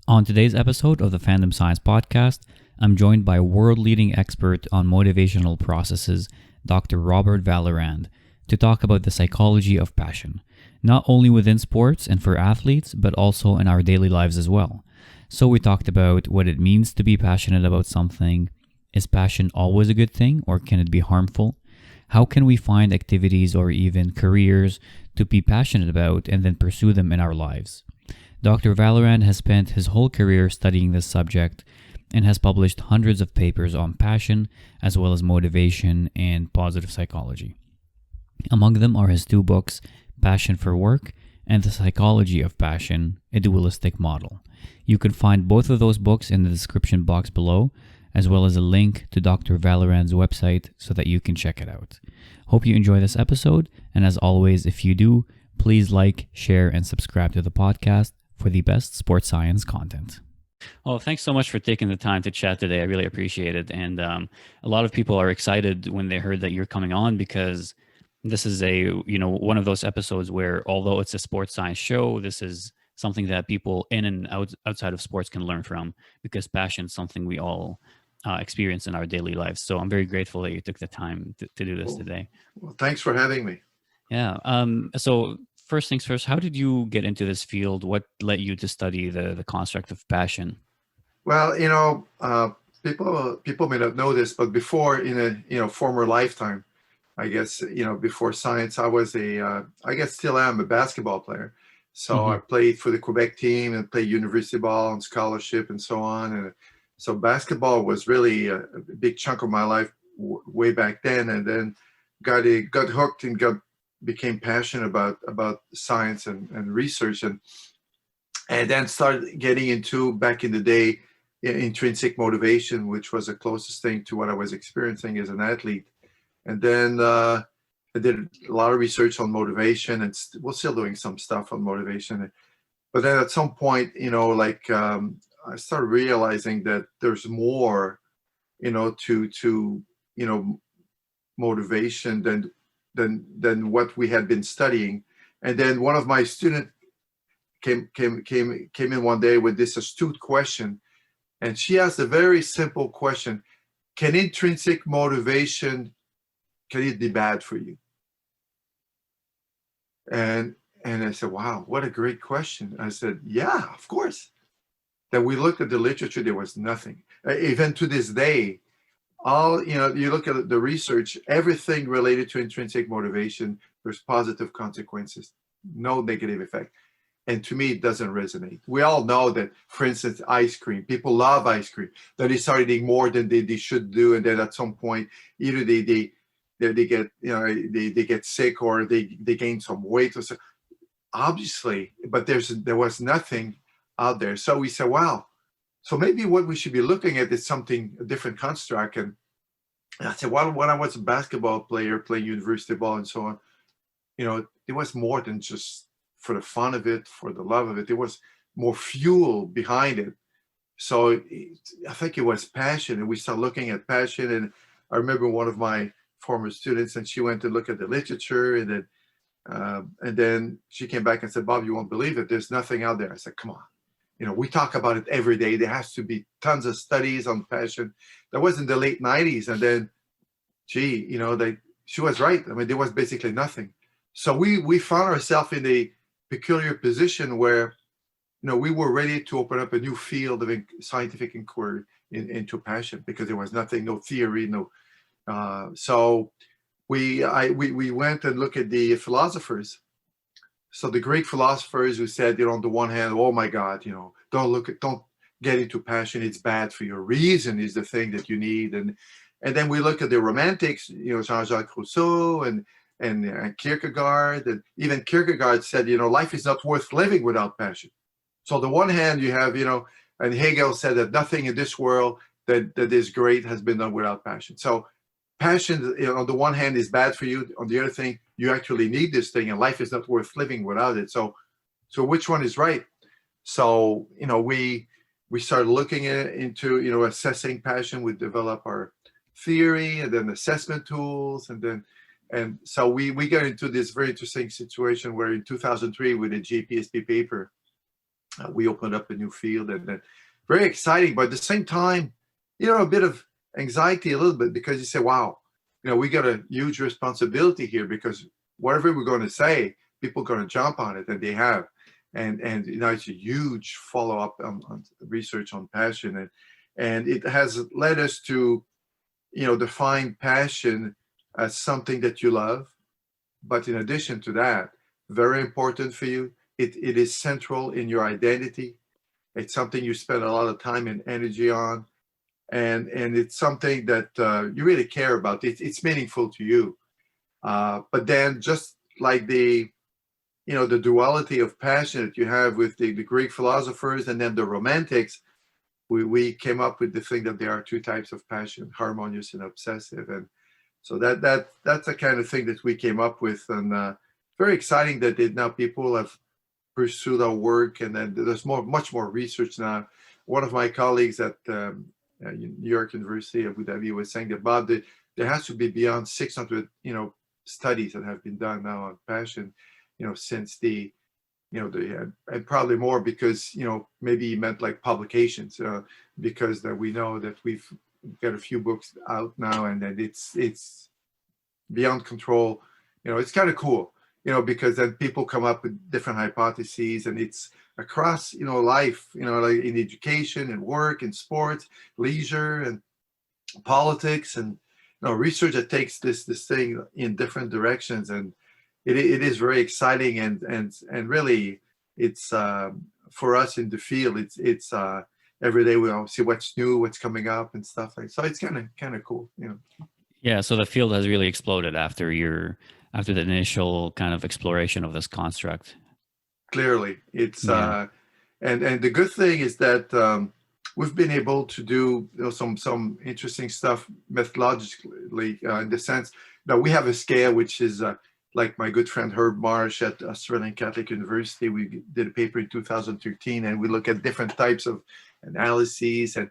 On today's episode of the Fandom Science Podcast, I'm joined by world-leading expert on motivational processes, Dr. Robert Vallerand, to talk about the psychology of passion, not only within sports and for athletes, but also in our daily lives as well. So we talked about what it means to be passionate about something. Is passion always a good thing, or can it be harmful? How can we find activities or even careers to be passionate about and then pursue them in our lives? Dr. Vallerand has spent his whole career studying this subject and has published hundreds of papers on passion, as well as motivation and positive psychology. Among them are his two books, Passion for Work and The Psychology of Passion, a Dualistic Model. You can find both of those books in the description box below, as well as a link to Dr. Vallerand's website so that you can check it out. Hope you enjoy this episode, and as always, if you do, please like, share, and subscribe to the podcast for the best sports science content. Well, thanks so much for taking the time to chat today. I really appreciate it. And a lot of people are excited when they heard that you're coming on, because this is one of those episodes where, although it's a sports science show, this is something that people in and outside of sports can learn from, because passion is something we all experience in our daily lives. So I'm very grateful that you took the time to do this today. Well, thanks for having me. Yeah. So first things first, how did you get into this field? What led you to study the construct of passion? Well, people may not know this, but before, in a former lifetime, I guess, before science, I was I guess still am a basketball player. So I played for the Quebec team and played university ball on scholarship and so on. And so basketball was really a big chunk of my life way back then. And then got hooked and became passionate about science and research, and then started getting into, back in the day, intrinsic motivation, which was the closest thing to what I was experiencing as an athlete. And then I did a lot of research on motivation, and we're still doing some stuff on motivation. But then at some point, I started realizing that there's more, to motivation than what we had been studying. And then one of my students came in one day with this astute question, and she asked a very simple question: can intrinsic motivation, can it be bad for you? And I said, wow, what a great question. I said, yeah, of course. Then we looked at the literature, there was nothing. Even to this day, you look at the research, everything related to intrinsic motivation, there's positive consequences, no negative effect. And to me, it doesn't resonate. We all know that, for instance, ice cream, people love ice cream, that they start eating more than they should do. And then at some point, either they get, they get sick, or they gain some weight or so. Obviously, but there was nothing out there. So we said, wow, so maybe what we should be looking at is a different construct. And I said, well, when I was a basketball player, playing university ball and so on, it was more than just for the fun of it, for the love of it. There was more fuel behind it. So I think it was passion. And we started looking at passion. And I remember one of my former students, and she went to look at the literature, and then she came back and said, Bob, you won't believe it, there's nothing out there. I said, come on. We talk about it every day. There has to be tons of studies on passion. That was in the late 90s. And then, she was right. I mean, there was basically nothing. So we found ourselves in a peculiar position where, we were ready to open up a new field of scientific inquiry into passion, because there was nothing, no theory, no. So we went and looked at the philosophers. So the Greek philosophers who said, on the one hand, oh my God, don't get into passion, it's bad for you. Reason is the thing that you need. And then we look at the romantics, Jean-Jacques Rousseau and Kierkegaard, and even Kierkegaard said, life is not worth living without passion. So on the one hand, you have, and Hegel said that nothing in this world that is great has been done without passion. So passion, on the one hand, is bad for you. On the other thing, you actually need this thing, and life is not worth living without it. So which one is right? So we started looking into assessing passion. We develop our theory, and then assessment tools, and so we got into this very interesting situation where in 2003, with a JPSP paper, we opened up a new field, and then very exciting, but at the same time, a bit of anxiety a little bit, because you say, wow, we got a huge responsibility here, because whatever we're going to say, people are going to jump on it, and they have. And it's a huge follow-up on research on passion, and it has led us to define passion as something that you love. But in addition to that, very important for you, it is central in your identity. It's something you spend a lot of time and energy on, and it's something that you really care about. It's meaningful to you. But then, just like the duality of passion that you have with the Greek philosophers and then the Romantics, we came up with the thing that there are two types of passion: harmonious and obsessive. And so that's the kind of thing that we came up with, and very exciting that now people have pursued our work, and then there's much more research now. One of my colleagues at New York University Abu Dhabi was saying that, Bob, there has to be beyond 600 studies that have been done now on passion, since and probably more, because maybe he meant like publications, because that we know that we've got a few books out now, and then it's beyond control. It's kind of cool, because then people come up with different hypotheses, and it's across life, like in education and work and sports, leisure and politics, and research that takes this thing in different directions. And it is very exciting, and really, it's for us in the field, it's every day we all see what's new, what's coming up, and stuff like. So it's kind of cool. Yeah, so the field has really exploded after the initial kind of exploration of this construct. Clearly, it's Yeah. and the good thing is that we've been able to do some interesting stuff methodologically, in the sense that we have a scale which is like my good friend Herb Marsh at Australian Catholic University. We did a paper in 2013, and we look at different types of analyses, and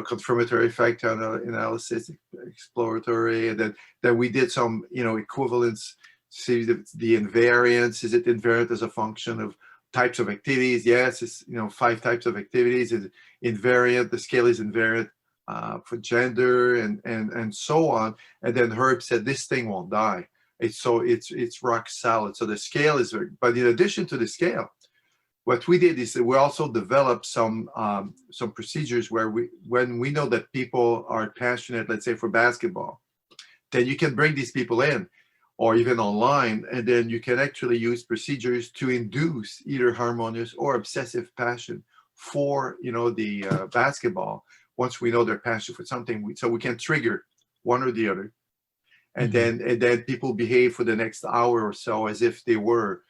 confirmatory factor analysis, exploratory, and then we did some equivalence, see the invariance. Is it invariant as a function of types of activities? Yes, it's 5 types of activities. Is invariant? The scale is invariant for gender, and so on. And then Herb said this thing won't die. It's rock solid. So the scale is very. But in addition to the scale, what we did is that we also developed some procedures where when we know that people are passionate, let's say for basketball, then you can bring these people in, or even online, and then you can actually use procedures to induce either harmonious or obsessive passion for the basketball. Once we know they're passionate for something, so we can trigger one or the other, and then people behave for the next hour or so as if they were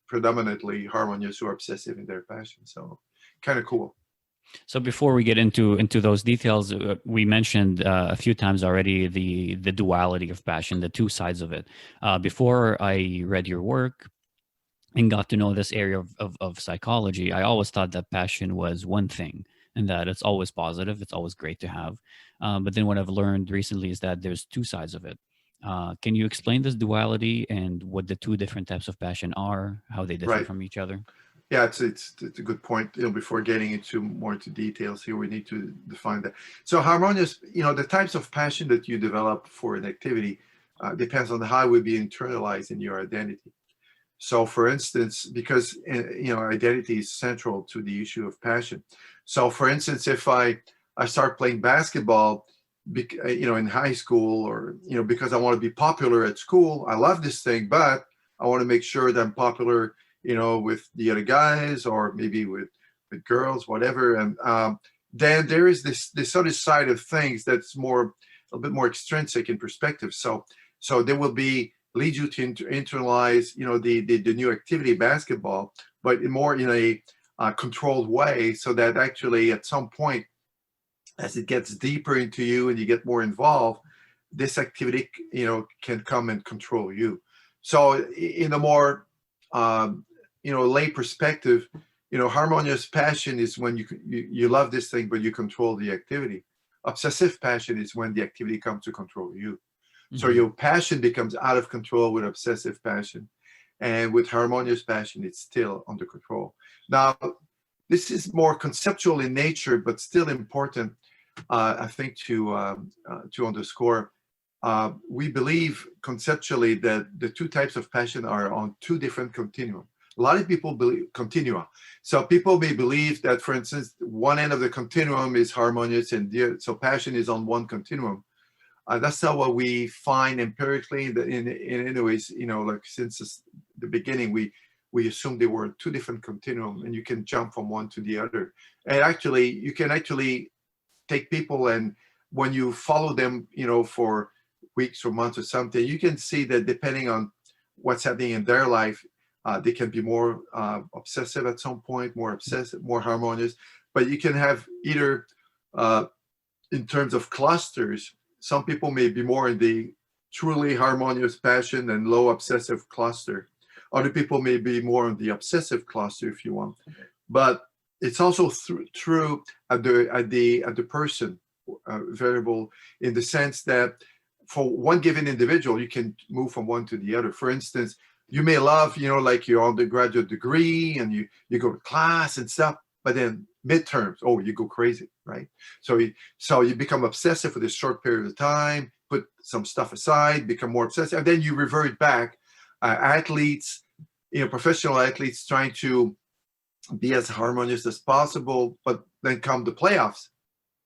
predominantly harmonious or obsessive in their passion. So kind of cool. So before we get into those details, we mentioned a few times already the duality of passion, the two sides of it. Before I read your work and got to know this area of psychology, I always thought that passion was one thing, and that it's always positive, it's always great to have. But then what I've learned recently is that there's two sides of it. Can you explain this duality and what the two different types of passion are, how they differ Right. from each other? Yeah, it's a good point. Before getting more into details here, we need to define that. So harmonious, the types of passion that you develop for an activity depends on how it will be internalized in your identity. So, for instance, because identity is central to the issue of passion. So, for instance, if I start playing basketball, in high school, or because I want to be popular at school, I love this thing, but I want to make sure that I'm popular with the other guys, or maybe with girls, whatever. And then there is this other side of things that's a little bit more extrinsic in perspective. So there will be lead you to internalize, the new activity, basketball, but more in a controlled way, so that actually at some point, as it gets deeper into you and you get more involved, this activity, can come and control you. So in a more lay perspective, harmonious passion is when you love this thing, but you control the activity. Obsessive passion is when the activity comes to control you. So your passion becomes out of control with obsessive passion. And with harmonious passion, it's still under control. Now, this is more conceptual in nature, but still important, I think, to underscore. We believe conceptually that the two types of passion are on two different continuum. A lot of people believe continua. So people may believe that, for instance, one end of the continuum is harmonious, and so passion is on one continuum. That's not what we find empirically. In anyways, like since the beginning, we assumed they were two different continuum, and you can jump from one to the other. And actually, you can actually take people, and when you follow them, for weeks or months or something, you can see that depending on what's happening in their life, they can be more obsessive at some point, more obsessive, more harmonious. But you can have either, in terms of clusters, some people may be more in the truly harmonious passion and low obsessive cluster. Other people may be more in the obsessive cluster, if you want. But it's also true at the person variable, in the sense that for one given individual, you can move from one to the other. For instance, you may love, like your undergraduate degree, and you go to class and stuff, but then midterms, oh, you go crazy, right? So you become obsessive for this short period of time, put some stuff aside, become more obsessive, and then you revert back. Athletes, professional athletes, trying to be as harmonious as possible, but then come the playoffs,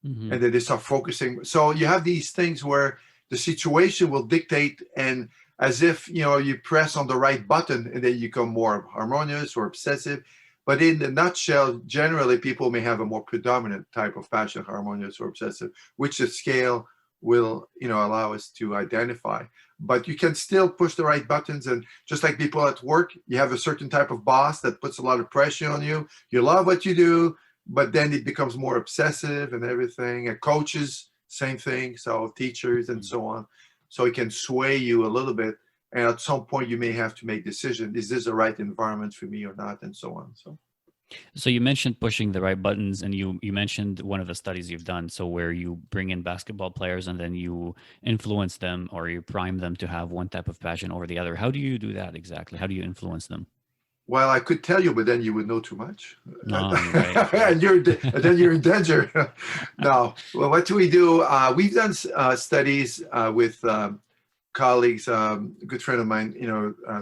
and then they start focusing. So you have these things where the situation will dictate, and as if you press on the right button, and then you become more harmonious or obsessive. But in the nutshell, generally people may have a more predominant type of passion, harmonious or obsessive, which the scale will allow us to identify. But you can still push the right buttons, and just like people at work, you have a certain type of boss that puts a lot of pressure on you. You love what you do, but then it becomes more obsessive and everything. And coaches, same thing. So teachers and so on. So it can sway you a little bit, and at some point you may have to make decision: is this the right environment for me or not, and so on. So you mentioned pushing the right buttons, and you mentioned one of the studies you've done, so where you bring in basketball players and then you influence them, or you prime them to have one type of passion over the other. How do you do that exactly? How do you influence them? Well, I could tell you, but then you would know too much. Right. And then you're in danger. No. Well, what do we do? We've done studies with colleagues, a good friend of mine,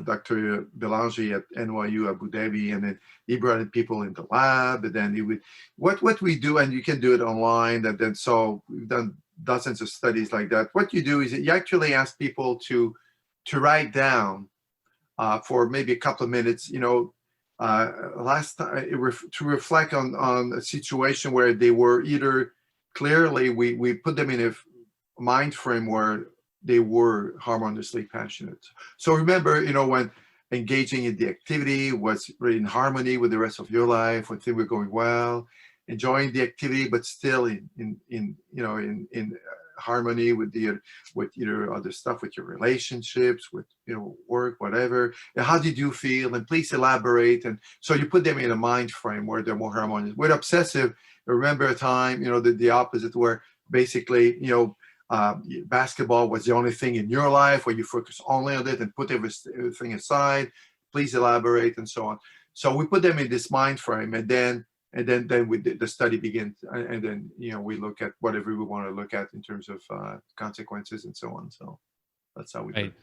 Dr. Belanger at NYU Abu Dhabi, and then he brought in people in the lab, and then he would, what we do, and you can do it online, and then so we've done dozens of studies like that. What you do is you actually ask people to write down for maybe a couple of minutes, last time, to reflect on a situation where they were either clearly, we put them in a mind frame where they were harmoniously passionate. So remember, when engaging in the activity was really in harmony with the rest of your life, when things were going well, enjoying the activity, but still in harmony with either other stuff, with your relationships, with work, whatever. And how did you feel? And please elaborate. And so you put them in a mind frame where they're more harmonious. With obsessive, remember a time, the opposite, where basically, basketball was the only thing in your life, where you focus only on it and put everything aside. Please elaborate, and so on. So we put them in this mind frame, and then the study begins, and then we look at whatever we want to look at in terms of consequences and so on. So that's how we do it.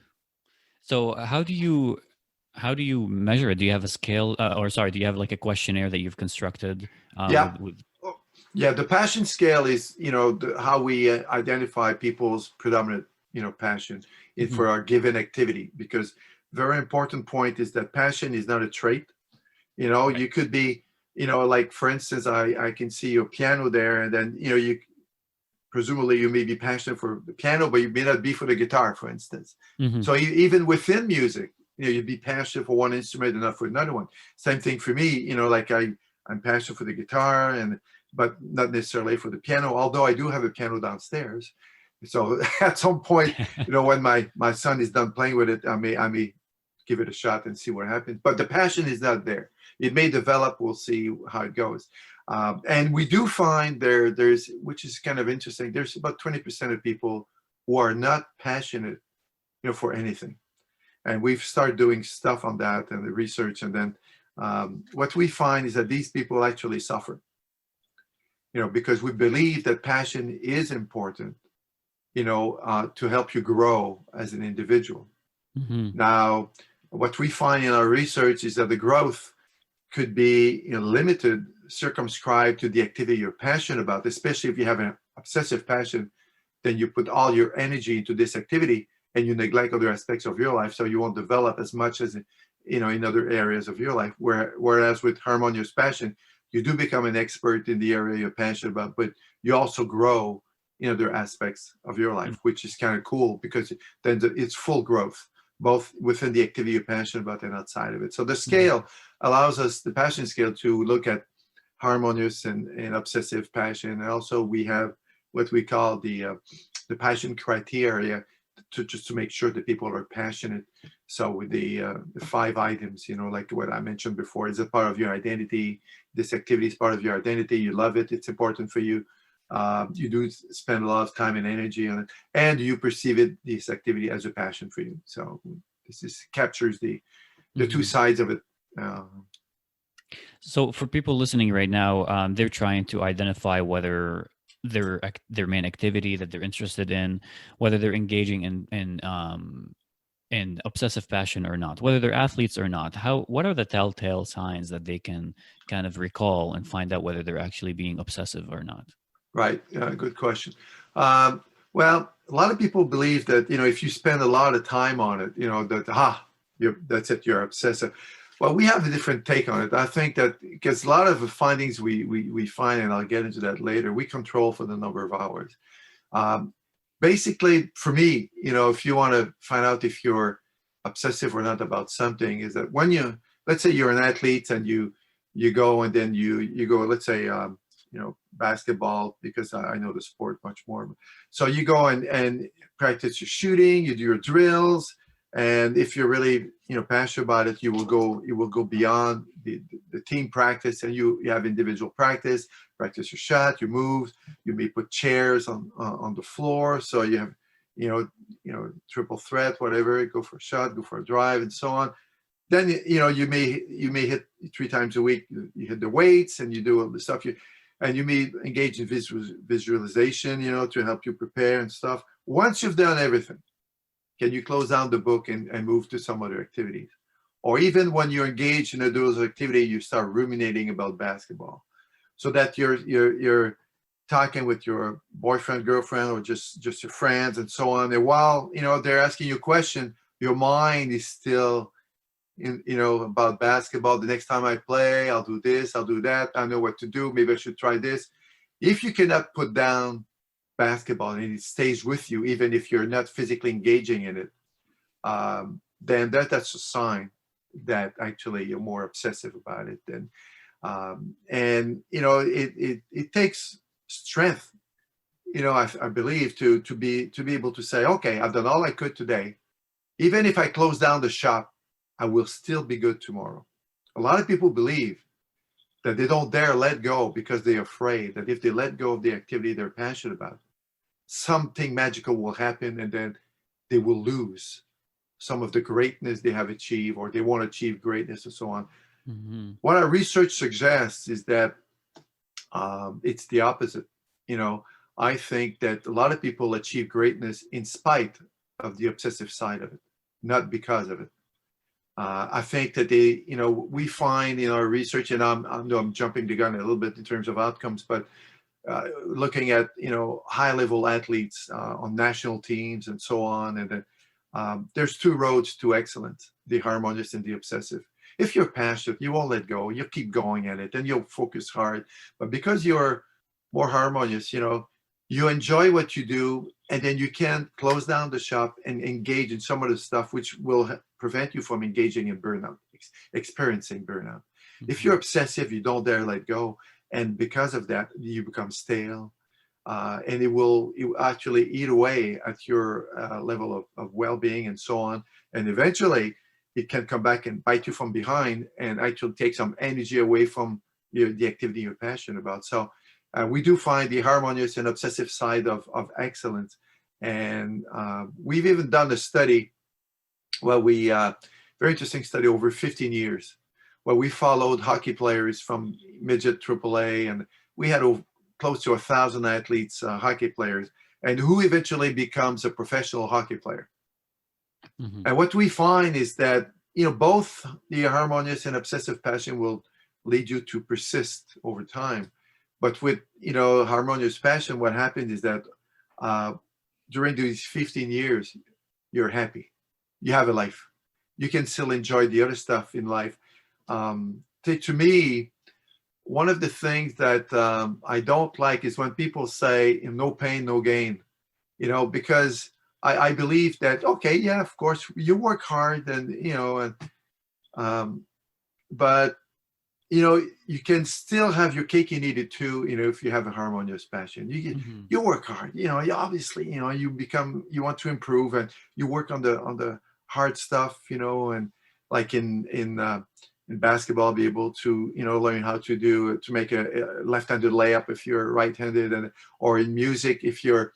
So how do you measure it? Do you have a scale, do you have like a questionnaire that you've constructed? Yeah. Yeah, the passion scale is, how we identify people's predominant, passion for our given activity. Because very important point is that passion is not a trait. Right. You could be, like for instance, I can see your piano there, and then you presumably you may be passionate for the piano, but you may not be for the guitar, for instance. So even within music, you'd be passionate for one instrument and not for another one. Same thing for me, like I'm passionate for the guitar, but not necessarily for the piano, although I do have a piano downstairs. So at some point, when my son is done playing with it, I may give it a shot and see what happens. But the passion is not there. It may develop. We'll see how it goes. And we do find there's, which is kind of interesting, there's about 20% of people who are not passionate, for anything. And we've started doing stuff on that and the research. And then what we find is that these people actually suffer, because we believe that passion is important, to help you grow as an individual. Mm-hmm. Now, what we find in our research is that the growth could be limited, circumscribed to the activity you're passionate about, especially if you have an obsessive passion, then you put all your energy into this activity and you neglect other aspects of your life, so you won't develop as much as in other areas of your life. Whereas with harmonious passion, you do become an expert in the area you're passionate about, but you also grow in other aspects of your life, which is kind of cool, because then it's full growth, both within the activity you're passionate about and outside of it. So the scale allows us, the passion scale, to look at harmonious and obsessive passion. And also we have what we call the passion criteria, just to make sure that people are passionate. So with the 5 items, like what I mentioned before, is it part of your identity? This activity is part of your identity. You love it. It's important for you. You do spend a lot of time and energy on it, and you perceive this activity as a passion for you. So this captures the two sides of it. So for people listening right now, they're trying to identify whether their main activity that they're interested in, whether they're engaging in obsessive passion or not, whether they're athletes or not. What are the telltale signs that they can kind of recall and find out whether they're actually being obsessive or not? Right. Good question. Well, a lot of people believe that, if you spend a lot of time on it, that's it, you're obsessive. Well, we have a different take on it. I think that because a lot of the findings we find, and I'll get into that later, we control for the number of hours. Basically, for me, if you want to find out if you're obsessive or not about something, is that when let's say you're an athlete and you go and then you go, let's say, basketball, because I know the sport much more. So you go and practice your shooting, you do your drills, and if you're really passionate about it, you will go beyond the team practice, and you have individual practice your shot, your moves. You may put chairs on the floor, so you have triple threat, whatever. Go for a shot, go for a drive, and so on. Then you may hit 3 times a week. You hit the weights and you do all the stuff. And you may engage in visualization, to help you prepare and stuff. Once you've done everything, can you close down the book and move to some other activities? Or even when you're engaged in those activity, you start ruminating about basketball, so that you're talking with your boyfriend, girlfriend, or just your friends and so on. And while they're asking you a question, your mind is still about basketball. The next time I play, I'll do this, I'll do that. I know what to do. Maybe I should try this. If you cannot put down basketball and it stays with you, even if you're not physically engaging in it, then that's a sign that actually you're more obsessive about it. And it takes strength, I believe, to be able to say, okay, I've done all I could today. Even if I close down the shop, I will still be good tomorrow. A lot of people believe that they don't dare let go because they're afraid that if they let go of the activity they're passionate about, something magical will happen, and then they will lose some of the greatness they have achieved, or they won't achieve greatness, and so on. Mm-hmm. What our research suggests is that it's the opposite. I think that a lot of people achieve greatness in spite of the obsessive side of it, not because of it. I think that we find in our research, and I'm jumping the gun a little bit in terms of outcomes, but looking at high-level athletes on national teams and so on, and then there's 2 roads to excellence: the harmonious and the obsessive. If you're passionate, you won't let go. You'll keep going at it, and you'll focus hard. But because you're more harmonious, you enjoy what you do, and then you can close down the shop and engage in some of the stuff which will prevent you from engaging in burnout, experiencing burnout. Mm-hmm. If you're obsessive, you don't dare let go. And because of that, you become stale. And it will actually eat away at your level of well-being and so on. And eventually, it can come back and bite you from behind and actually take some energy away from the activity you're passionate about. So we do find the harmonious and obsessive side of excellence. And we've even done a study Well, we very interesting study over 15 years, where we followed hockey players from midget AAA, and we had close to 1,000 athletes, hockey players, and who eventually becomes a professional hockey player. Mm-hmm. And what we find is that, both the harmonious and obsessive passion will lead you to persist over time. But with, harmonious passion, what happens is that during these 15 years, you're happy. You have a life. You can still enjoy the other stuff in life. To me, one of the things that I don't like is when people say, no pain, no gain, because I believe that, okay, yeah, of course, you work hard but, you can still have your cake and eat it too, if you have a harmonious passion. Mm-hmm. You work hard, you obviously, you want to improve, and you work on the hard stuff, and like in basketball, be able to, learn how to make a left-handed layup if you're right-handed, or in music, if you're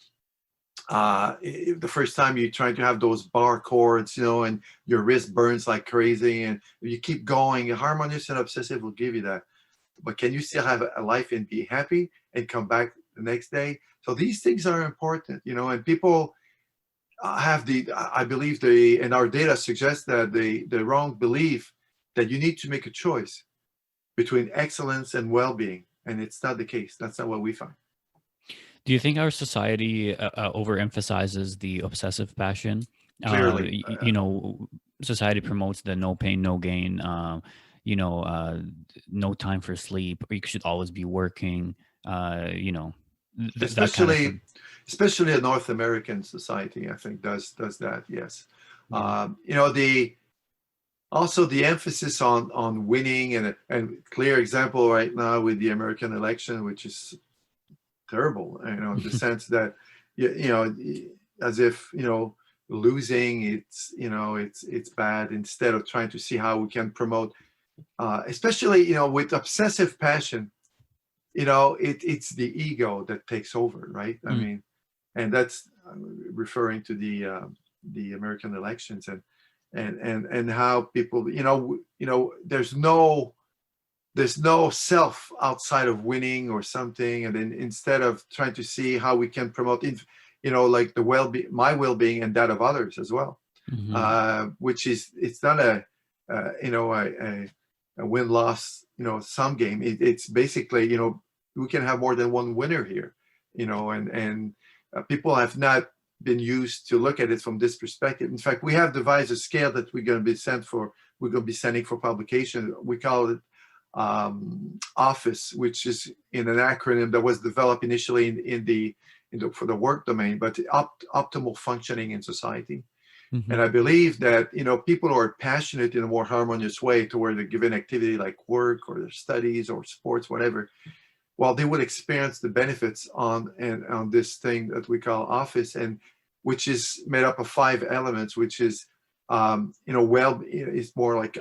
the first time you're trying to have those bar chords, and your wrist burns like crazy, and you keep going. Harmonious and obsessive will give you that. But can you still have a life and be happy and come back the next day? So these things are important, and people I believe and our data suggests that the wrong belief that you need to make a choice between excellence and well-being. And it's not the case. That's not what we find. Do you think our society overemphasizes the obsessive passion? Clearly. Society promotes the no pain, no gain. No time for sleep. Or you should always be working. That kind of especially thing. especially a North American society, I think does that. Yes. Yeah. The also the emphasis on winning, and clear example right now with the American election, which is terrible, in the sense that as if losing, it's bad, instead of trying to see how we can promote, especially with obsessive passion, it's the ego that takes over, right? I Mm. mean, and that's referring to the American elections, and how people, there's no self outside of winning or something, and then instead of trying to see how we can promote, like my well-being and that of others as well, Mm-hmm. which is, it's not a win-loss, sum game. It's basically, we can have more than one winner here, and people have not been used to look at it from this perspective. In fact, we have devised a scale that we're going to be sending for publication. We call it Office, which is in an acronym that was developed initially for the work domain, but optimal functioning in society. Mm-hmm. And I believe that, people who are passionate in a more harmonious way toward a given activity like work or their studies or sports, whatever, well, they would experience the benefits on this thing that we call Office, and which is made up of 5 elements, which is, it's more like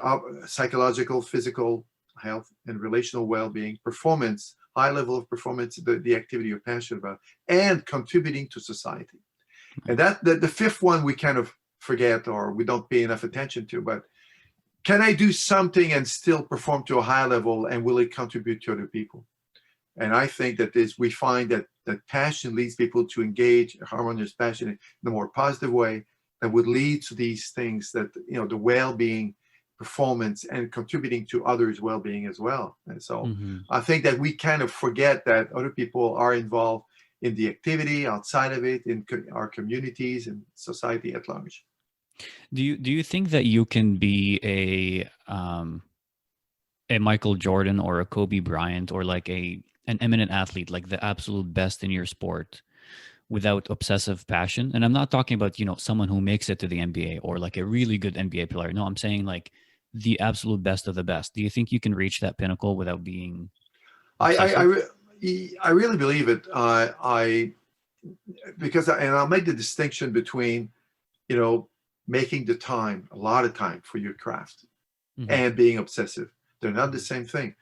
psychological, physical health, and relational well-being, performance, high level of performance, the activity you're passionate about, and contributing to society. And that the 5th one we kind of forget, or we don't pay enough attention to. But can I do something and still perform to a high level, and will it contribute to other people? And I think that we find that passion leads people to engage harmonious passion in a more positive way that would lead to these things, that, the well-being, performance, and contributing to others' well-being as well. And so Mm-hmm. I think that we kind of forget that other people are involved in the activity, outside of it, in our communities and society at large. Do you think that you can be a Michael Jordan or a Kobe Bryant, or like an eminent athlete, like the absolute best in your sport, without obsessive passion? And I'm not talking about, someone who makes it to the NBA or like a really good NBA player. No, I'm saying like the absolute best of the best. Do you think you can reach that pinnacle without being I I, I, obsessive? I really believe it. And I'll make the distinction between, making the time, a lot of time for your craft, Mm-hmm. and being obsessive. They're not the Mm-hmm. same thing.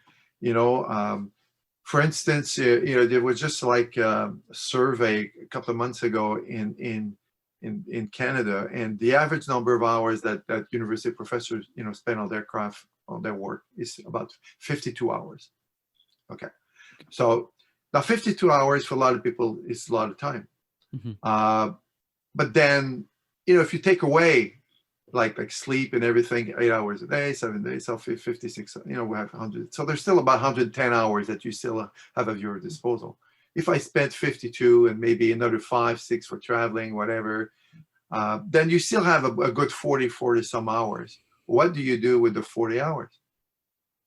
For instance, there was just like a survey a couple of months ago in in Canada, and the average number of hours that university professors spend on their craft, on their work, is about 52 hours. Okay, so now 52 hours for a lot of people is a lot of time. But then if you take away like sleep and everything, 8 hours a day, 7 days, so 56, we have 100. So there's still about 110 hours that you still have at your disposal. If I spent 52 and maybe another 5, 6 for traveling, whatever, then you still have a good 40 some hours. What do you do with the 40 hours?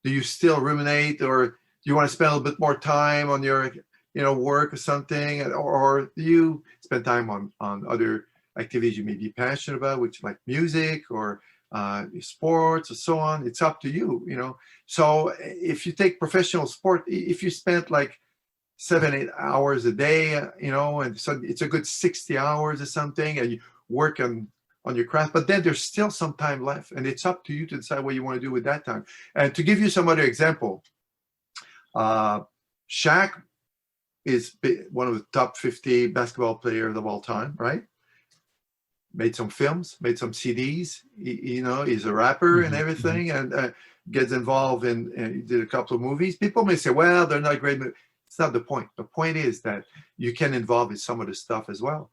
Do you still ruminate, or do you want to spend a little bit more time on your work or something, or do you spend time on other activities you may be passionate about, which like music or sports or so on? It's up to you, So if you take professional sport, if you spent like 7-8 hours a day, and so it's a good 60 hours or something, and you work on your craft, but then there's still some time left, and it's up to you to decide what you want to do with that time. And to give you some other example, Shaq is one of the top 50 basketball players of all time, right? Made some films, made some CDs, he's a rapper and everything, and gets involved in, he did a couple of movies. People may say, well, they're not great movies. It's not the point. The point is that you can involve in some of the stuff as well.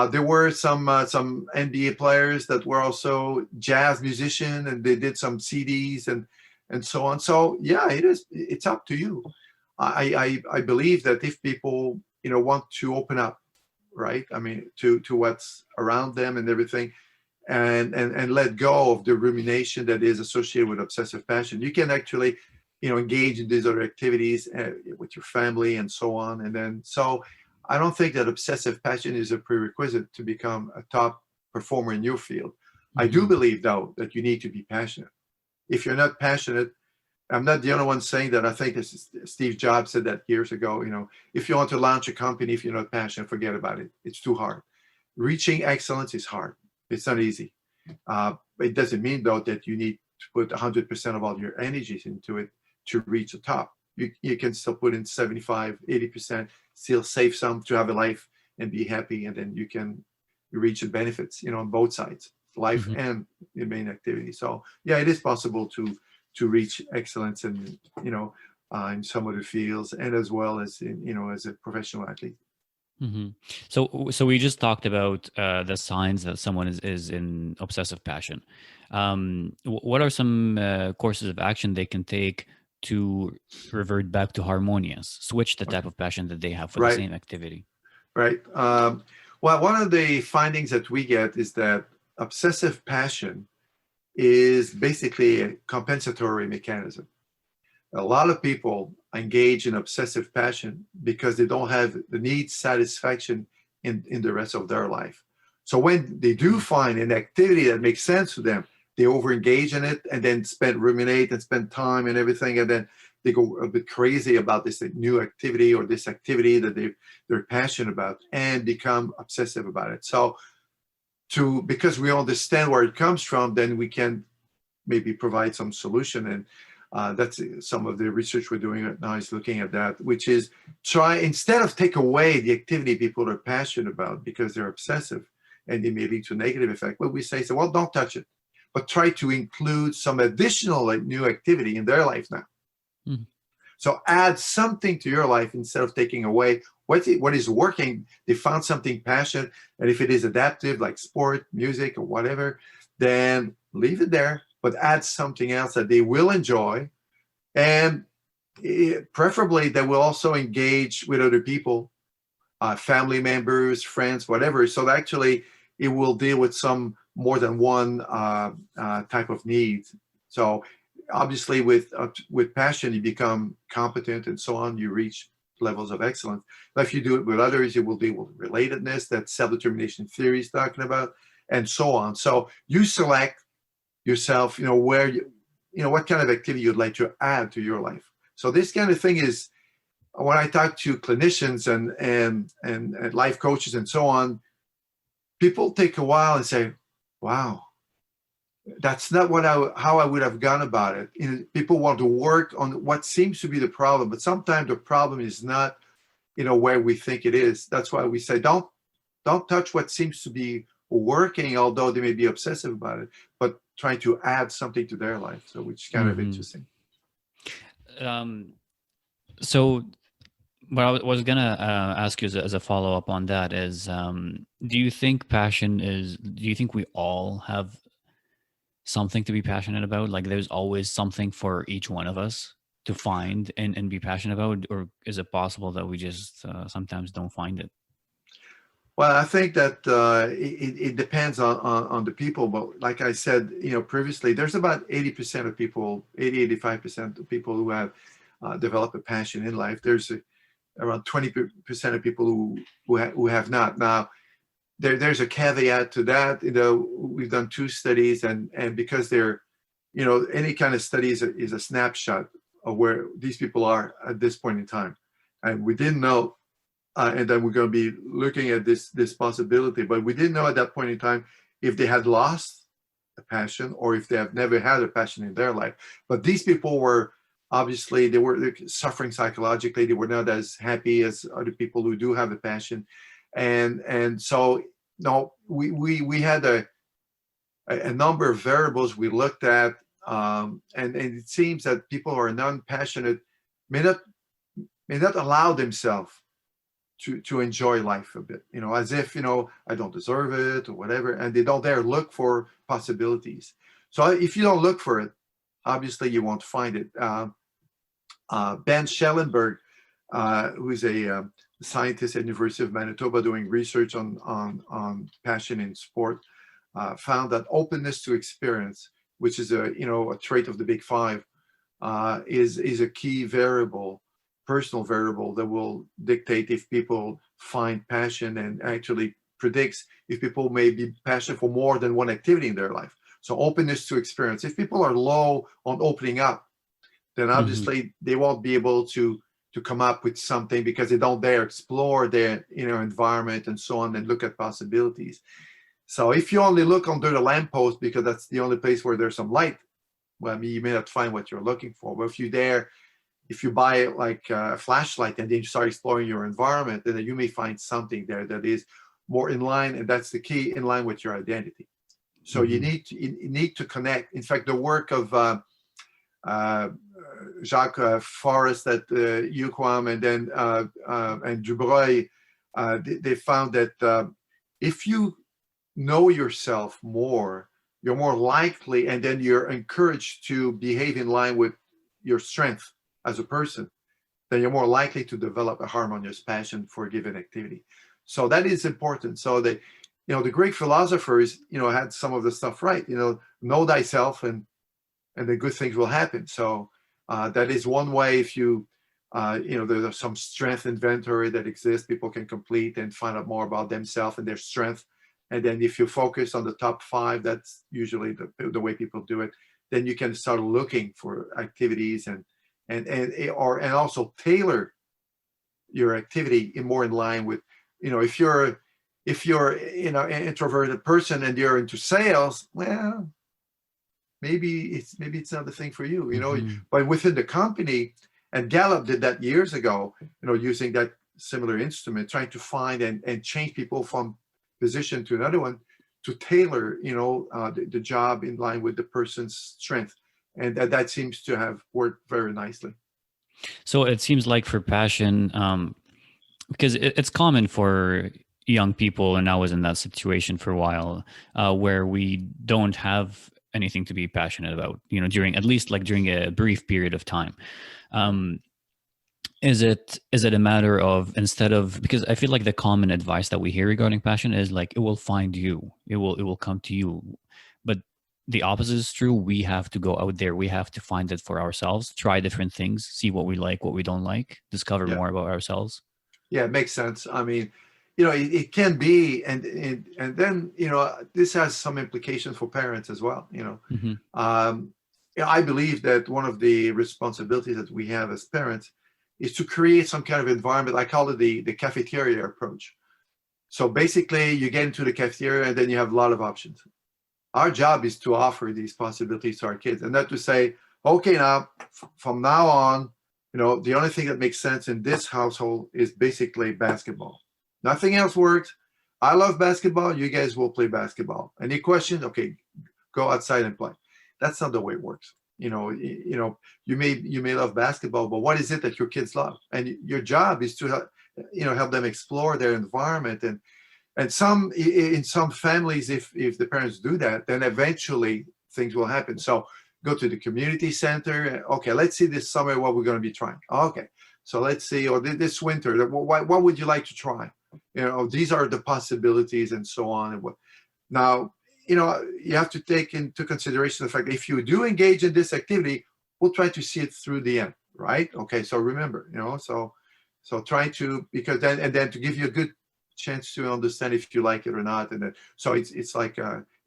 There were some NBA players that were also jazz musicians, and they did some CDs and so on. So yeah, it's up to you. I believe that if people want to open up, right? I mean, to what's around them and everything, and let go of the rumination that is associated with obsessive passion, you can actually engage in these other activities with your family and so on. And then, so I don't think that obsessive passion is a prerequisite to become a top performer in your field. I do believe, though, that you need to be passionate. If you're not passionate, I'm not the only one saying that. I think this is, Steve Jobs said that years ago. If you want to launch a company, if you're not passionate, forget about it. It's too hard. Reaching excellence is hard. It's not easy. It doesn't mean, though, that you need to put 100% of all your energies into it to reach the top. You can still put in 75, 80%, still save some to have a life and be happy, and then you can reach the benefits, on both sides, life and the main activity. So yeah, it is possible to reach excellence in some other fields, and as well as as a professional athlete. So we just talked about the signs that someone is in obsessive passion. What are some courses of action they can take to revert back to harmonious, switch the type of passion that they have for the same activity? Right. Well, one of the findings that we get is that obsessive passion is basically a compensatory mechanism. A lot of people engage in obsessive passion because they don't have the need satisfaction in the rest of their life. So when they do find an activity that makes sense to them, they over-engage in it and then ruminate and spend time and everything, and then they go a bit crazy about this new activity or this activity that they're passionate about, and become obsessive about it. So because we understand where it comes from, then we can maybe provide some solution. And that's some of the research we're doing right now, is looking at that, which is instead of take away the activity people are passionate about because they're obsessive and it may lead to a negative effect, what we say is, well, don't touch it, but try to include some additional new activity in their life now. So add something to your life instead of taking away what is working. They found something passionate, and if it is adaptive, like sport, music, or whatever, then leave it there, but add something else that they will enjoy, and preferably they will also engage with other people, family members, friends, whatever. So that actually it will deal with some more than one type of need. So obviously with passion, you become competent and so on, you reach levels of excellence. But if you do it with others, you will deal with relatedness, that self-determination theory is talking about, and so on. So you select yourself, where what kind of activity you'd like to add to your life. So this kind of thing is, when I talk to clinicians and life coaches and so on, people take a while and say, wow, that's not how I would have gone about it. People want to work on what seems to be the problem, but sometimes the problem is not, where we think it is. That's why we say, don't touch what seems to be working, although they may be obsessive about it, but trying to add something to their life. So, which is kind of Mm-hmm. interesting. So what I was gonna ask you as a follow up on that is, do you think passion is? Do you think we all have something to be passionate about? Like, there's always something for each one of us to find and be passionate about, or is it possible that we just sometimes don't find it? Well, I think that it depends on the people, but like I said, previously, there's about 80% of people, 85% of people who have developed a passion in life. There's around 20% of people who have not. Now, there's a caveat to that. We've done two studies, and because they're, any kind of study is a snapshot of where these people are at this point in time, and we didn't know, and then we're going to be looking at this possibility, but we didn't know at that point in time if they had lost a passion or if they have never had a passion in their life. But these people were obviously they were suffering psychologically. They were not as happy as other people who do have a passion, and so no, we had a number of variables we looked at, and it seems that people who are non-passionate may not allow themselves to enjoy life a bit, as if, I don't deserve it or whatever, and they don't dare look for possibilities. So if you don't look for it, obviously you won't find it. Ben Schellenberg, who is a scientist at University of Manitoba doing research on passion in sport, found that openness to experience, which is a trait of the big five, is a key variable, personal variable that will dictate if people find passion, and actually predicts if people may be passionate for more than one activity in their life. So openness to experience. If people are low on opening up, then Mm-hmm. obviously they won't be able to come up with something because they don't dare explore their environment and so on and look at possibilities. So if you only look under the lamppost because that's the only place where there's some light, well, I mean, you may not find what you're looking for. But if you buy like a flashlight and then you start exploring your environment, then you may find something there that is more in line, and that's the key, in line with your identity. So you Mm-hmm. need to connect. In fact, the work of uh, Jacques Forrest at UQAM, and then and Dubreuil, they found that if you know yourself more, you're more likely, and then you're encouraged to behave in line with your strength as a person, then you're more likely to develop a harmonious passion for a given activity. So that is important. So that, the Greek philosophers, had some of the stuff right. Know thyself, and the good things will happen. So that is one way. If there's some strength inventory that exists, people can complete and find out more about themselves and their strength. And then if you focus on the top 5, that's usually the way people do it. Then you can start looking for activities and also tailor your activity more in line with, if you're an introverted person and you're into sales, well, maybe it's not the thing for you, Mm-hmm. but within the company. And Gallup did that years ago, using that similar instrument, trying to find and change people from position to another one to tailor, the job in line with the person's strength. And that seems to have worked very nicely. So it seems like for passion, because it's common for young people, and I was in that situation for a while, where we don't have anything to be passionate about, during, at least like during a brief period of time. Um, is it a matter of, instead of, because I feel like the common advice that we hear regarding passion is like, it will find you, it will come to you, but the opposite is true. We have to go out there, we have to find it for ourselves, try different things, see what we like, what we don't like, discover Yeah. more about ourselves. Yeah, it makes sense. I mean, it can be, and then this has some implications for parents as well. Hmm. Um, I believe that one of the responsibilities that we have as parents is to create some kind of environment. I call it the cafeteria approach. So basically, you get into the cafeteria and then you have a lot of options. Our job is to offer these possibilities to our kids, and not to say, okay, now from now on, the only thing that makes sense in this household is basically basketball. Nothing else works. I love basketball. You guys will play basketball. Any questions? Okay, go outside and play. That's not the way it works. You may love basketball, but what is it that your kids love? And your job is to help them explore their environment. And in some families, if the parents do that, then eventually things will happen. So go to the community center. Okay, let's see this summer what we're going to be trying. Okay, so let's see, or this winter, what would you like to try? These are the possibilities and so on. And now, you have to take into consideration the fact that if you do engage in this activity, we'll try to see it through the end, right? Okay, so remember, so try to, because then, and then to give you a good chance to understand if you like it or not. And then, so it's like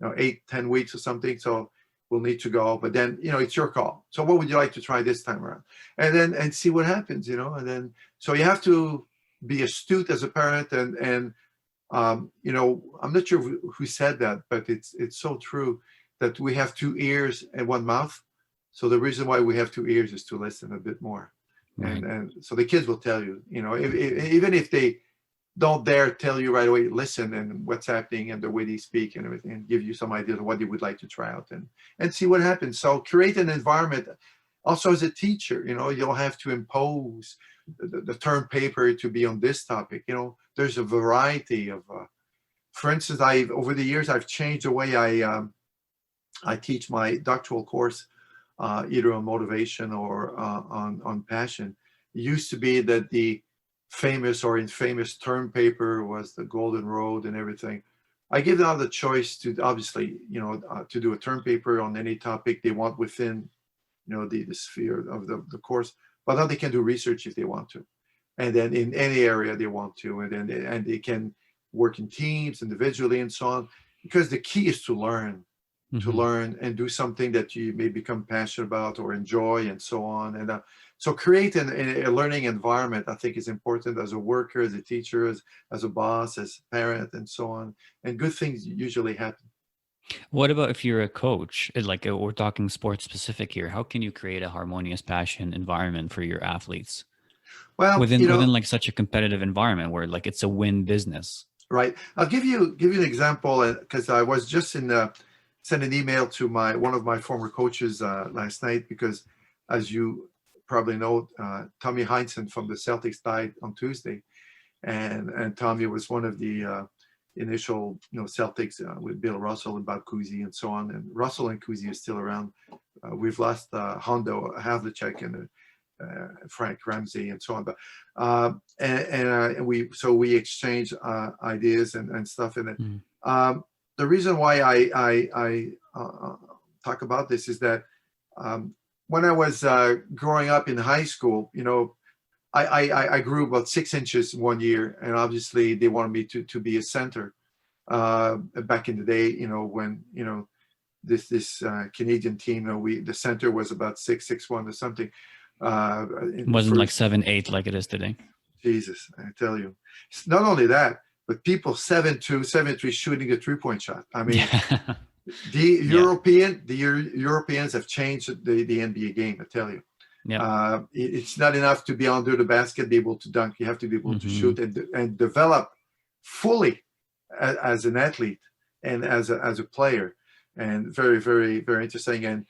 8-10 weeks or something. So we'll need to go, but then it's your call. So what would you like to try this time around? And see what happens. And then so you have to be astute as a parent. And I'm not sure who said that, but it's so true that we have 2 ears and 1 mouth. So the reason why we have 2 ears is to listen a bit more. Right. And so the kids will tell you, even if they don't dare tell you right away, listen and what's happening and the way they speak and everything, and give you some ideas of what they would like to try out and see what happens. So create an environment. Also, as a teacher, you'll have to impose the term paper to be on this topic. There's a variety of, for instance, over the years, I've changed the way I teach my doctoral course, either on motivation or on passion. It used to be that the famous or infamous term paper was the golden road and everything. I give them the choice to obviously, to do a term paper on any topic they want within, the sphere of the course, but now they can do research if they want to. And then in any area they want to, and they can work in teams, individually, and so on, because the key is to learn and do something that you may become passionate about or enjoy and so on. And so create a learning environment, I think, is important as a worker, as a teacher, as a boss, as a parent, and so on. And good things usually happen. What about if you're a coach? Like we're talking sports specific here. How can you create a harmonious passion environment for your athletes Well, within like such a competitive environment where like it's a win business? Right. I'll give you an example, because I was just sent an email to one of my former coaches last night, because as you probably know, Tommy Heinsohn from the Celtics died on Tuesday, and Tommy was one of the initial Celtics with Bill Russell and Bob Cousy and so on. And Russell and Cousy are still around. We've lost Hondo Havlicek and Frank Ramsey and so on, but we exchange ideas and stuff. And the reason why I talk about this is that when I was growing up in high school, I grew about 6 inches one year, and obviously they wanted me to be a center back in the day. When this Canadian team, the center was about 6'1" or something. It wasn't like 7'8" like it is today. Jesus, I tell you. Not only that, but people 7'2", 7'3" shooting a 3-point shot. I mean, the Europeans have changed the NBA game, I tell you. Yeah. It's not enough to be under the basket, be able to dunk. You have to be able to shoot and develop fully as an athlete and as a player. And very, very, very interesting. And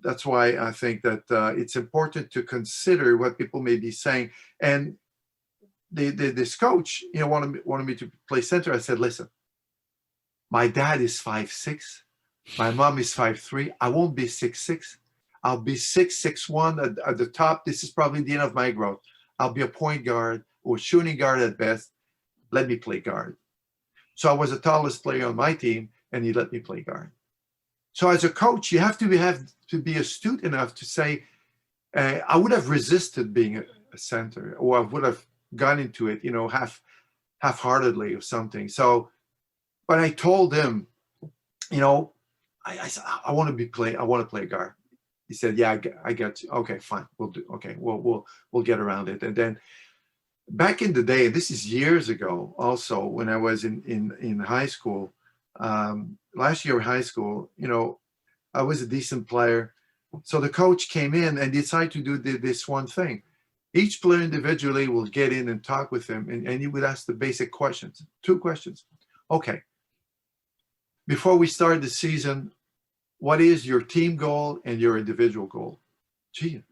that's why I think that it's important to consider what people may be saying. And this coach, wanted me to play center. I said, listen, my dad is 5'6", my mom is 5'3". I won't be 6'6". I'll be 6'1" at the top. This is probably the end of my growth. I'll be a point guard or shooting guard at best. Let me play guard. So I was the tallest player on my team, and he let me play guard. So as a coach, you have to be astute enough to say, I would have resisted being a center, or I would have gone into it, half-heartedly or something. So, but I told him, I said, I want to play guard. He said, yeah, I got you. Okay, fine. We'll do. Okay, we'll get around it. And then back in the day, this is years ago also, when I was in high school, last year in high school, I was a decent player. So the coach came in and decided to do this one thing. Each player individually will get in and talk with him, and you would ask the basic questions. 2 questions. Okay, before we start the season, what is your team goal and your individual goal? Gee,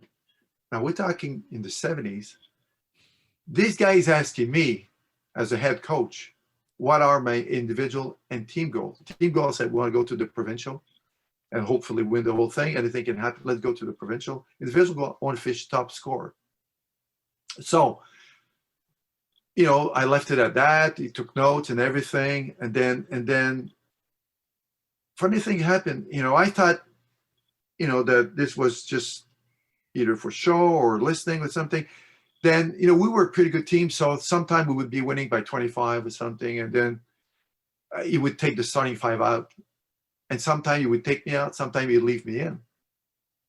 now we're talking in the 70s. This guy is asking me as a head coach, what are my individual and team goals? Team goal, I said, we want to go to the provincial and hopefully win the whole thing. Anything can happen. Let's go to the provincial. Individual goal, I want to finish top scorer. So, I left it at that. He took notes and everything. And then funny thing happened. I thought, that this was just either for show or listening or something. Then, we were a pretty good team. So sometime we would be winning by 25 or something. And then he would take the starting 5 out. And sometime he would take me out. Sometime he'd leave me in.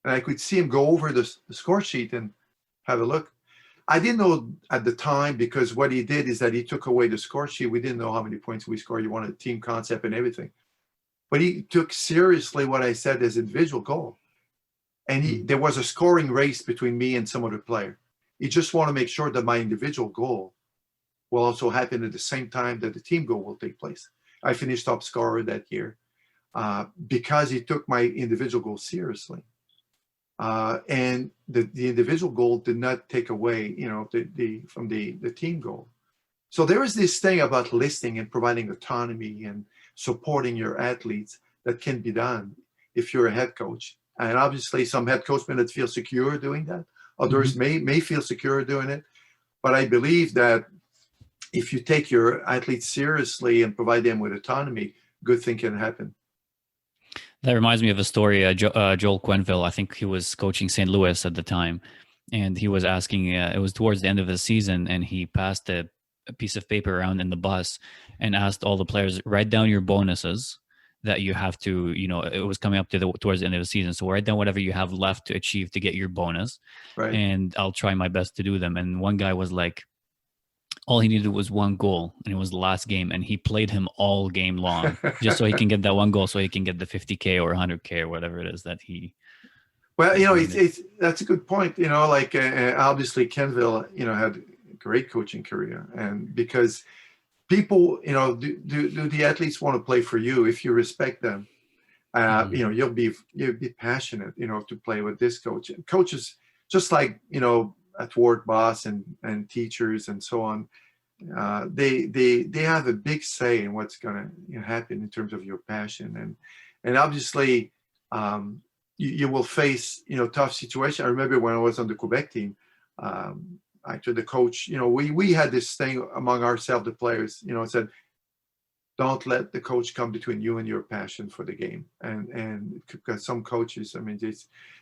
And I could see him go over the score sheet and have a look. I didn't know at the time, because what he did is that he took away the score sheet. We didn't know how many points we scored. You wanted a team concept and everything. But he took seriously what I said as individual goal. And there was a scoring race between me and some other player. He just wanted to make sure that my individual goal will also happen at the same time that the team goal will take place. I finished top scorer that year because he took my individual goal seriously. And the individual goal did not take away, from the team goal. So there is this thing about listening and providing autonomy and supporting your athletes that can be done if you're a head coach. And obviously some head coaches may not feel secure doing that. Others may feel secure doing it. But I believe that if you take your athletes seriously and provide them with autonomy, good thing can happen. That reminds me of a story. Joel Quenneville, I think he was coaching St. Louis at the time, and he was asking, it was towards the end of the season, and he passed a piece of paper around in the bus and asked all the players, write down your bonuses that you have to, it was coming up towards the end of the season. So write down whatever you have left to achieve to get your bonus. Right. And I'll try my best to do them. And one guy was like, all he needed was one goal, and it was the last game, and he played him all game long just so he can get that one goal, so he can get the 50K or 100K or whatever it is that he. Well, that's a good point. Obviously Kenville, had a great coaching career, and because people, do the athletes want to play for you if you respect them? You'll be passionate, to play with this coach. And coaches, just like at work, boss and teachers and so on, they have a big say in what's going to happen in terms of your passion, and obviously you will face tough situations. I remember when I was on the Quebec team, actually the coach, we had this thing among ourselves, the players, said, don't let the coach come between you and your passion for the game. And because some coaches,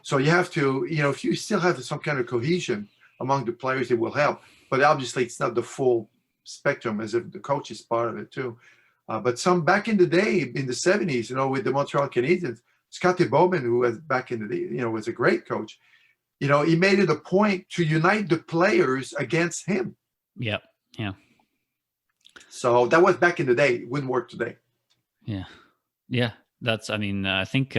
so you have to, if you still have some kind of cohesion among the players, it will help. But obviously it's not the full spectrum, as if the coach is part of it too. But some back in the day, in the 70s, with the Montreal Canadiens, Scotty Bowman, who was back in the day, was a great coach. He made it a point to unite the players against him. Yeah. So that was back in the day. It wouldn't work today. Yeah. That's, I think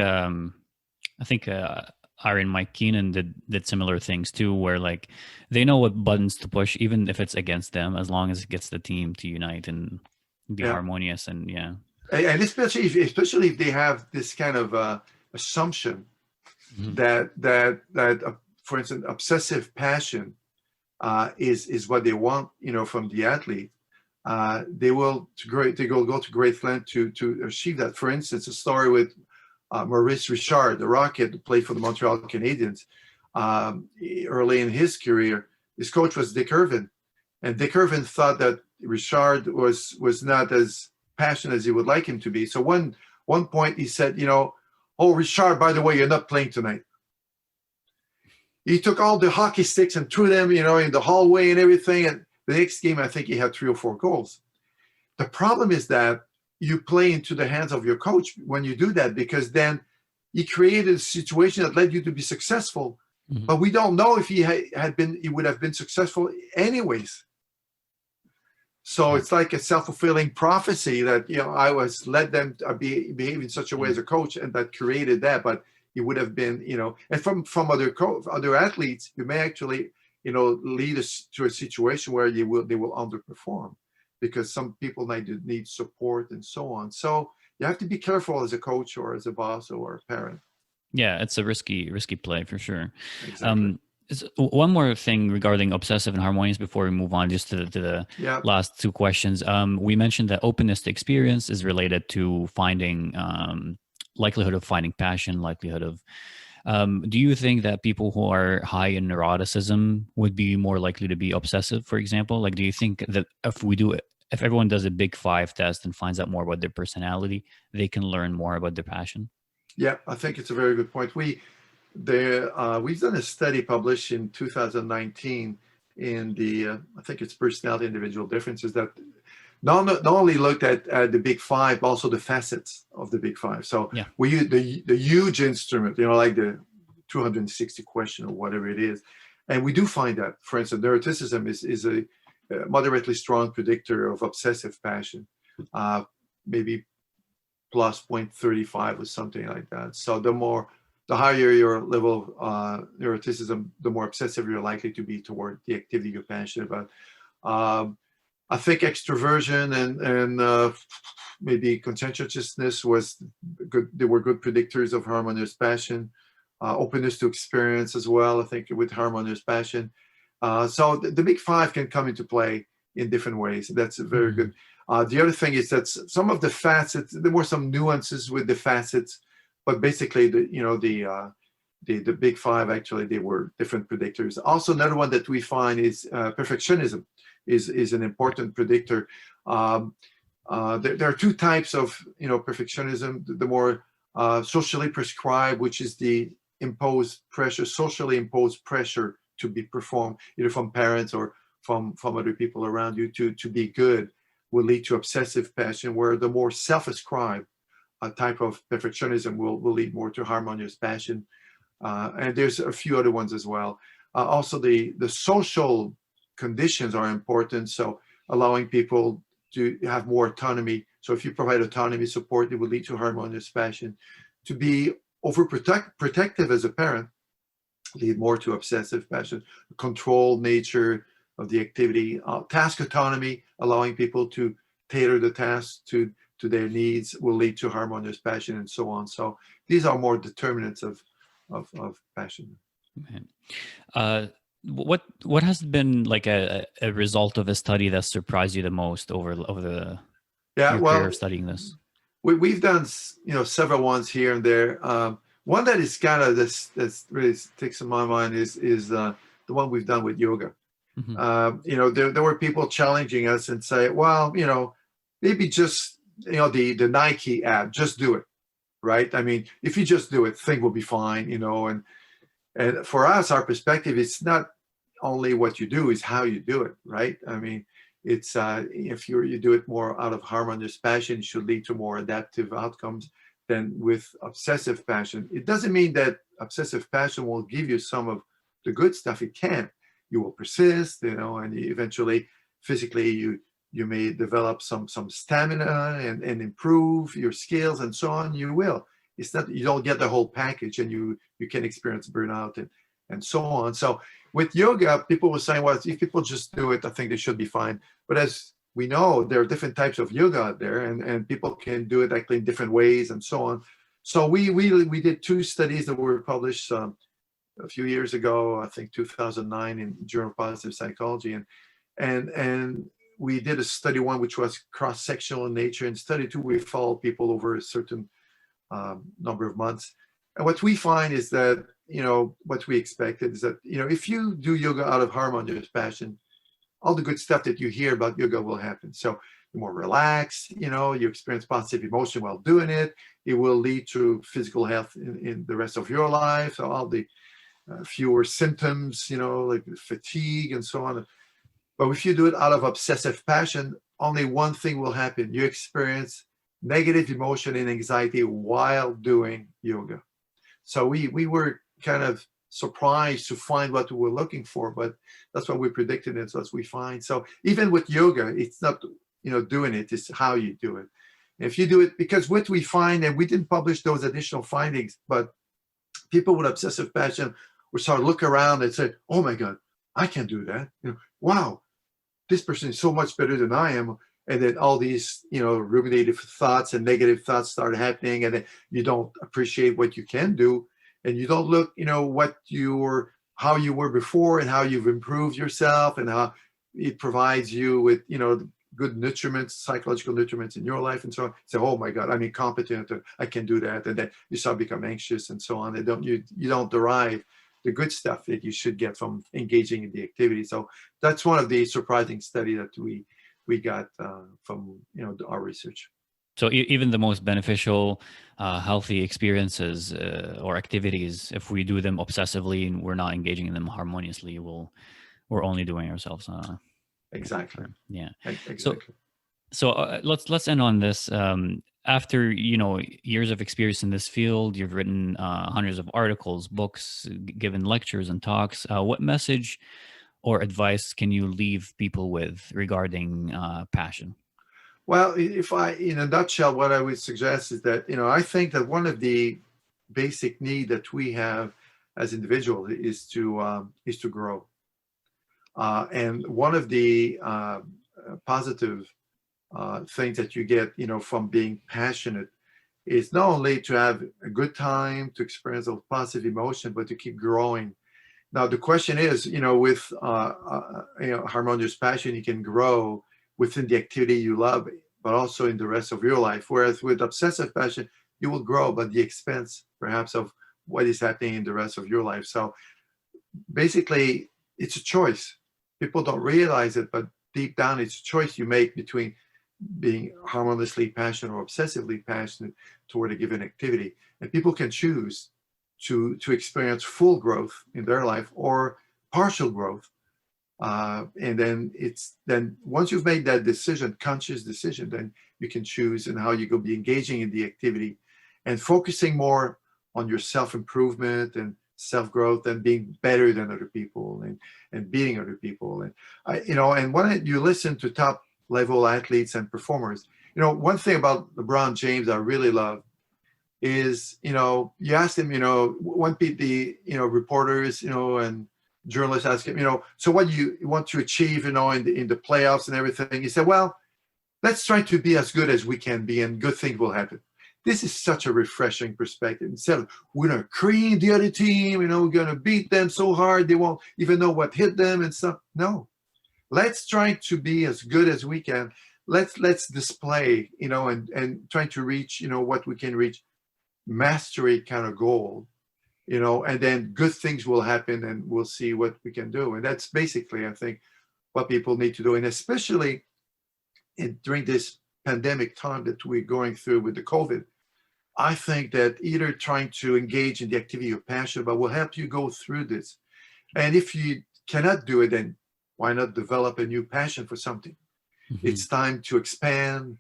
Aaron Mike Keenan did similar things too, where like they know what buttons to push, even if it's against them, as long as it gets the team to unite and be harmonious. And and especially if they have this kind of assumption that for instance, obsessive passion is what they want, from the athlete. They will go to great length to achieve that. For instance, a story with Maurice Richard, the Rocket, who played for the Montreal Canadiens. Early in his career, his coach was Dick Irvin, and Dick Irvin thought that Richard was not as passionate as he would like him to be. So one point he said, oh, Richard, by the way, you're not playing tonight. He took all the hockey sticks and threw them, in the hallway and everything. And the next game, I think he had 3 or 4 goals. The problem is that you play into the hands of your coach when you do that, because then he created a situation that led you to be successful. But we don't know if he would have been successful anyways. So it's like a self-fulfilling prophecy that, I was led them to behave in such a way as a coach, and that created that. But it would have been, and from other athletes, you may actually lead us to a situation where they will underperform because some people need support and so on. So you have to be careful as a coach or as a boss or a parent. Yeah, it's a risky play for sure. Exactly. One more thing regarding obsessive and harmonious before we move on, just to the Yeah. last two questions. We mentioned that openness to experience is related to finding likelihood of finding passion, likelihood of. Do you think that people who are high in neuroticism would be more likely to be obsessive, for example? Like, do you think that if everyone does a Big Five test and finds out more about their personality, they can learn more about their passion? Yeah, I think it's a very good point. We've done a study published in 2019 in the I think it's personality individual differences that not only looked at the Big Five, but also the facets of the Big Five. So Yeah. we use the huge instrument, like the 260 question or whatever it is, and we do find that, for instance, neuroticism is a moderately strong predictor of obsessive passion, maybe plus 0.35 or something like that. So the higher your level of neuroticism, the more obsessive you're likely to be toward the activity you're passionate about. I think extroversion and maybe conscientiousness was good. They were good predictors of harmonious passion. Openness to experience as well, I think, with harmonious passion. So the Big Five can come into play in different ways. That's very good. The other thing is that some of the facets, there were some nuances with the facets, but basically the Big Five, actually, they were different predictors. Also, another one that we find is perfectionism is an important predictor. There are two types of perfectionism. The more socially prescribed, which is the socially imposed pressure to be performed, either from parents or from other people around you to be good, will lead to obsessive passion, where the more self-ascribed type of perfectionism will lead more to harmonious passion. And there's a few other ones as well. Also, the social conditions are important. So allowing people to have more autonomy. So if you provide autonomy support, it will lead to harmonious passion. To be overprotective as a parent lead more to obsessive passion. Control nature of the activity. Task autonomy, allowing people to tailor the task to their needs, will lead to harmonious passion, and so on. So these are more determinants of passion. What has been like a result of a study that surprised you the most over your career of studying this? We've done several ones here and there. One that is kind of that's really sticks in my mind is the one we've done with yoga. Mm-hmm. There were people challenging us and say, well, maybe just the Nike app, just do it, right? I mean, if you just do it, things will be fine, and for us, our perspective, it's not only what you do, is how you do it, right? I mean, it's if you do it more out of harmonious passion, it should lead to more adaptive outcomes than with obsessive passion. It doesn't mean that obsessive passion will give you some of the good stuff. It can. You will persist, and eventually, physically, you may develop some stamina and improve your skills and so on. You will. It's not, you don't get the whole package, and you can experience burnout and so on. So with yoga, people were saying, well, if people just do it, I think they should be fine. But as we know, there are different types of yoga out there, and people can do it actually in different ways and so on. So we did two studies that were published a few years ago, I think 2009, in Journal of Positive Psychology, and we did a study one which was cross-sectional in nature, and study two we followed people over a certain number of months. And what we find is that what we expected is that if you do yoga out of harmonious passion, all the good stuff that you hear about yoga will happen. So you're more relaxed, you experience positive emotion while doing it. It will lead to physical health in the rest of your life. So all the fewer symptoms, like fatigue and so on. But if you do it out of obsessive passion, only one thing will happen. You experience negative emotion and anxiety while doing yoga. So we were kind of surprised to find what we were looking for, but that's what we predicted, and that's what we find. So even with yoga, it's not doing it, it's how you do it. If you do it, because what we find, and we didn't publish those additional findings, but people with obsessive passion would start to look around and say, oh my God, I can't do that. Wow, this person is so much better than I am. And then all these, ruminative thoughts and negative thoughts start happening, and then you don't appreciate what you can do, and you don't look, how you were before and how you've improved yourself, and how it provides you with, good nutriments, psychological nutriments in your life, and so on. So, oh my God, I'm incompetent. I can do that, and then you start to become anxious and so on. And you don't derive the good stuff that you should get from engaging in the activity. So that's one of the surprising study that we got from our research. So even the most beneficial, healthy experiences or activities, if we do them obsessively and we're not engaging in them harmoniously, we're only doing ourselves. Exactly. Yeah. Exactly. So let's end on this. After years of experience in this field, you've written hundreds of articles, books, given lectures and talks. What message or advice can you leave people with regarding passion? Well, if in a nutshell, what I would suggest is that, I think that one of the basic need that we have as individuals is to grow. And one of the positive things that you get, from being passionate is not only to have a good time, to experience a positive emotion, but to keep growing. Now, the question is, with harmonious passion, you can grow within the activity you love, but also in the rest of your life. Whereas with obsessive passion, you will grow, but at the expense, perhaps, of what is happening in the rest of your life. So basically, it's a choice. People don't realize it, but deep down, it's a choice you make between being harmoniously passionate or obsessively passionate toward a given activity. And people can choose to experience full growth in their life or partial growth. And then once you've made that decision, conscious decision, then you can choose and how you go be engaging in the activity and focusing more on your self-improvement and self-growth and being better than other people and beating other people. And when you listen to top level athletes and performers, one thing about LeBron James I really love is, you ask him, when the, reporters, and journalists ask him, so what do you want to achieve, in the playoffs and everything? He said, well, let's try to be as good as we can be and good things will happen. This is such a refreshing perspective. Instead of, we're going to cream the other team, we're going to beat them so hard they won't even know what hit them and stuff. No, let's try to be as good as we can. Let's display, and trying to reach, what we can reach, mastery kind of goal, and then good things will happen and we'll see what we can do. And that's basically, I think, what people need to do. And especially during this pandemic time that we're going through with the COVID, I think that either trying to engage in the activity you're passionate about will help you go through this. And if you cannot do it, then why not develop a new passion for something? Mm-hmm. It's time to expand,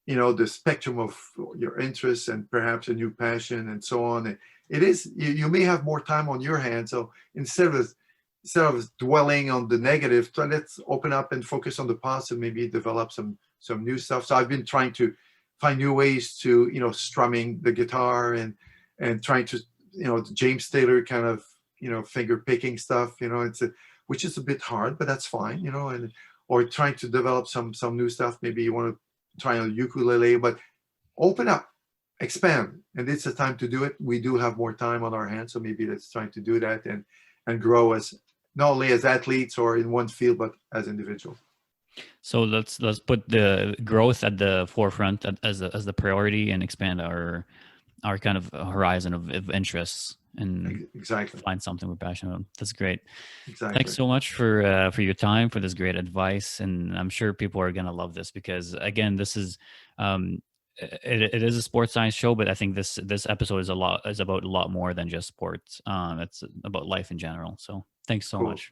the spectrum of your interests and perhaps a new passion and so on. And it is, you may have more time on your hands. So instead of dwelling on the negative, let's open up and focus on the positive, maybe develop some new stuff. So I've been trying to find new ways to, strumming the guitar and trying to, James Taylor kind of, finger picking stuff, which is a bit hard, but that's fine, or trying to develop some new stuff. Maybe you want to try on ukulele, but open up, expand, and it's a time to do it. We do have more time on our hands, so maybe let's try to do that and grow as not only as athletes or in one field, but as individuals. So let's put the growth at the forefront as the priority and expand our kind of horizon of interests and exactly find something we're passionate about. That's great. Exactly. Thanks so much for your time, for this great advice, and I'm sure people are gonna love this because again, this is it is a sports science show, but I think this episode is about a lot more than just sports. It's about life in general. So thanks so much.